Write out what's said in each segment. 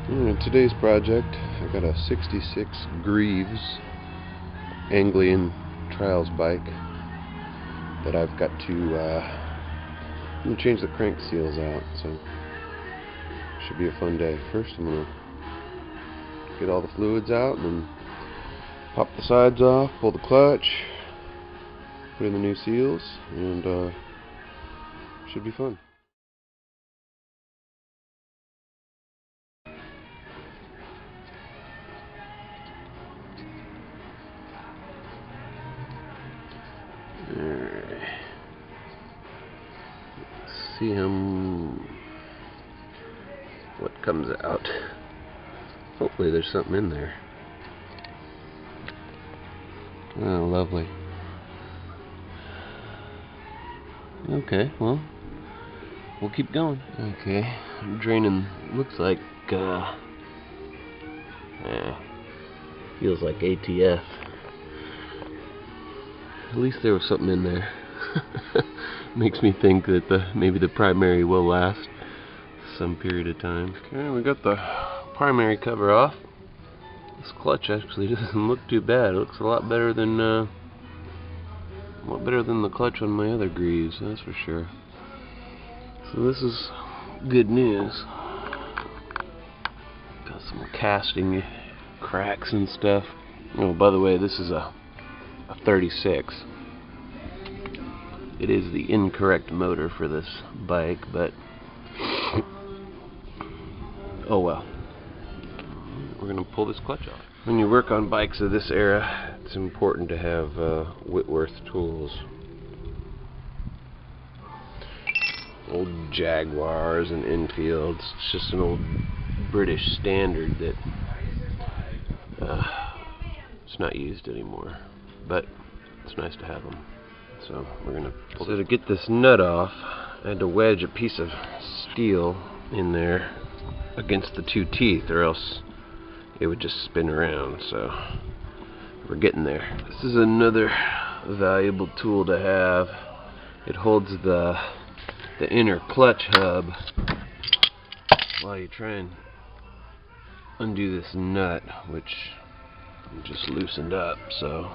In today's project, I got a 66 Greaves Anglian Trials bike that I've got to change the crank seals out, so should be a fun day. First I'm going to get all the fluids out and then pop the sides off, pull the clutch, put in the new seals, and should be fun. Alright. Let's see what comes out. Hopefully there's something in there. Oh, lovely. Okay, well, we'll keep going. Okay, I'm draining, looks like, feels like ATF. At least there was something in there. Makes me think that maybe the primary will last some period of time. Okay, we got the primary cover off. This clutch actually doesn't look too bad. It looks a lot better than the clutch on my other Greaves, that's for sure. So this is good news. Got some casting cracks and stuff. Oh, by the way, this is a 36. It is the incorrect motor for this bike, but oh well. We're going to pull this clutch off. When you work on bikes of this era, it's important to have Whitworth tools. Old Jaguars and Enfields. It's just an old British standard that it's not used anymore, but it's nice to have them. So we're going to pull. So to get this nut off, I had to wedge a piece of steel in there against the two teeth, or else it would just spin around. So we're getting there. This is another valuable tool to have. It holds the inner clutch hub while you try and undo this nut, which just loosened up. So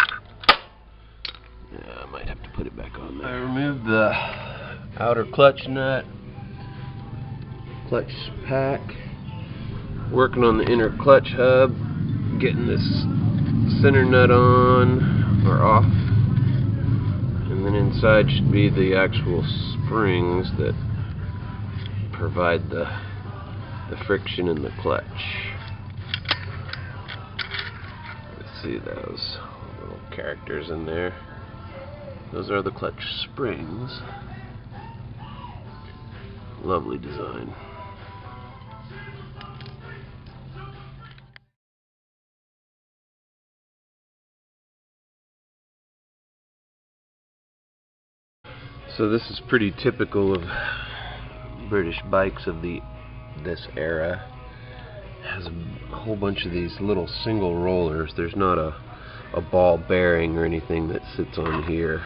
yeah, I might have to put it back on there. I removed the outer clutch nut, clutch pack. Working on the inner clutch hub, getting this center nut on or off, and then inside should be the actual springs that provide the friction in the clutch. Let's see those little characters in there. Those are the clutch springs. Lovely design. So this is pretty typical of British bikes of this era. It has a whole bunch of these little single rollers. There's not a ball bearing or anything that sits on here.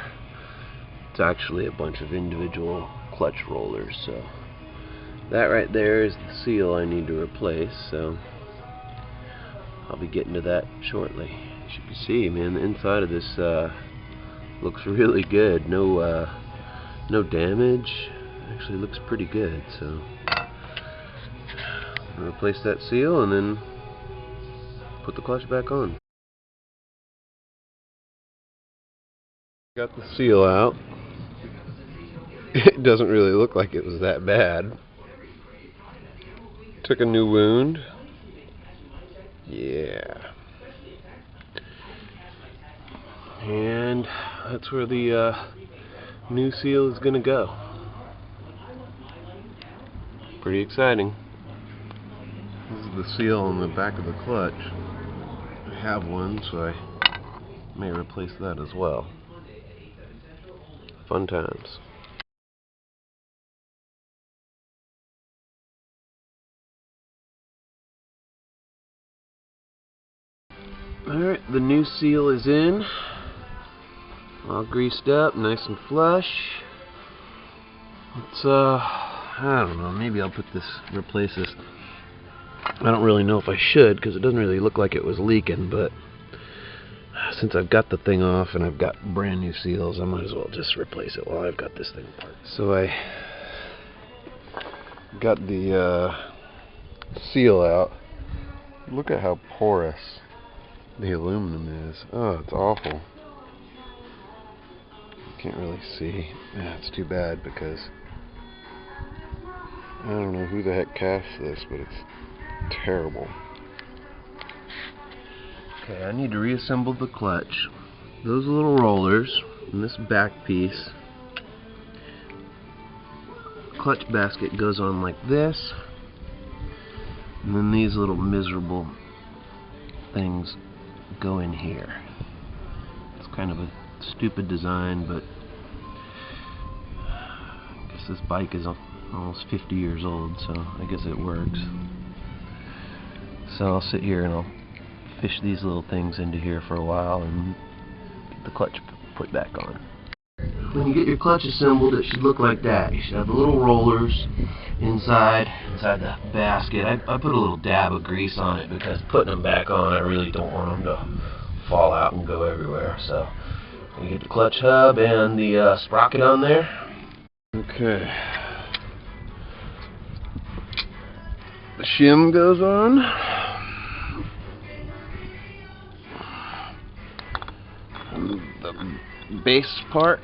It's actually a bunch of individual clutch rollers. So that right there is the seal I need to replace. So I'll be getting to that shortly. As you can see, man, the inside of this looks really good. No damage. Actually looks pretty good. So I'll replace that seal and then put the clutch back on. Got the seal out. It doesn't really look like it was that bad. Took a new wound. Yeah. And that's where the new seal is going to go. Pretty exciting. This is the seal on the back of the clutch. I have one, so I may replace that as well. Fun times. Alright, the new seal is in. All greased up, nice and flush. Let's I don't know, maybe I'll replace this I don't really know if I should, because it doesn't really look like it was leaking, but since I've got the thing off and I've got brand new seals, I might as well just replace it while I've got this thing apart. So I got the seal out. Look at how porous the aluminum is. Oh, it's awful. Can't really see. Yeah, it's too bad because I don't know who the heck cast this, but it's terrible. Okay, I need to reassemble the clutch. Those little rollers and this back piece. Clutch basket goes on like this, and then these little miserable things go in here. It's kind of a stupid design, but I guess this bike is almost 50 years old, so I guess it works. So I'll sit here and I'll fish these little things into here for a while and get the clutch put back on. When you get your clutch assembled, it should look like that. You should have the little rollers inside the basket. I put a little dab of grease on it because putting them back on, I really don't want them to fall out and go everywhere. So you get the clutch hub and the sprocket on there. Okay. The shim goes on. And the base part.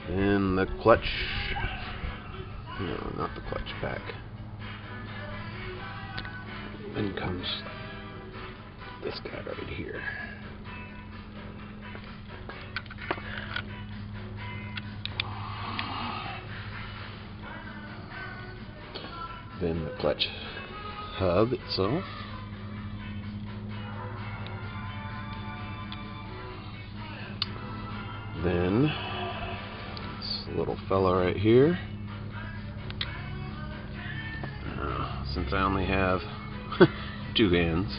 And the clutch. No, not the clutch pack. Then comes this guy right here. Then the clutch hub itself. Then this little fella right here. Since I only have 2 hands,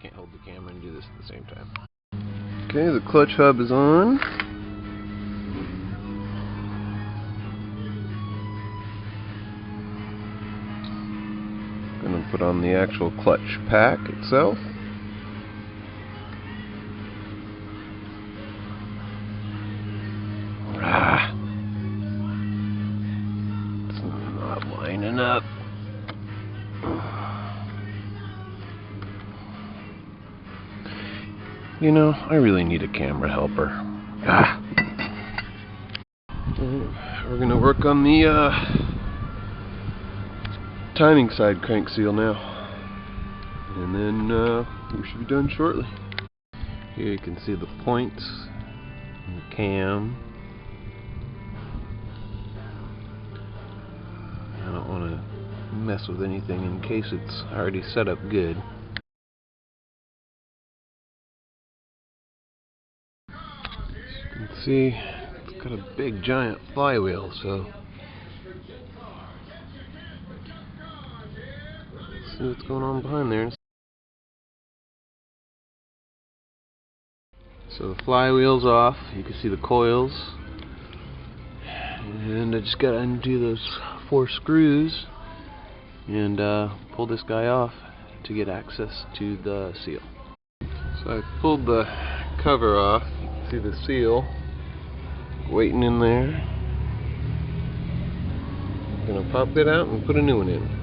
can't hold the camera and do this at the same time. Okay, the clutch hub is on. Gonna put on the actual clutch pack itself. It's not lining up. You know, I really need a camera helper. We're gonna work on the timing side crank seal now, and then we should be done shortly. Here you can see the points and the cam. I don't want to mess with anything in case it's already set up good. You can see it's got a big giant flywheel, so let's see what's going on behind there. So the flywheel's off, you can see the coils, and I just got to undo those 4 screws and pull this guy off to get access to the seal. So I pulled the cover off. You can see the seal waiting in there. I'm gonna pop it out and put a new one in.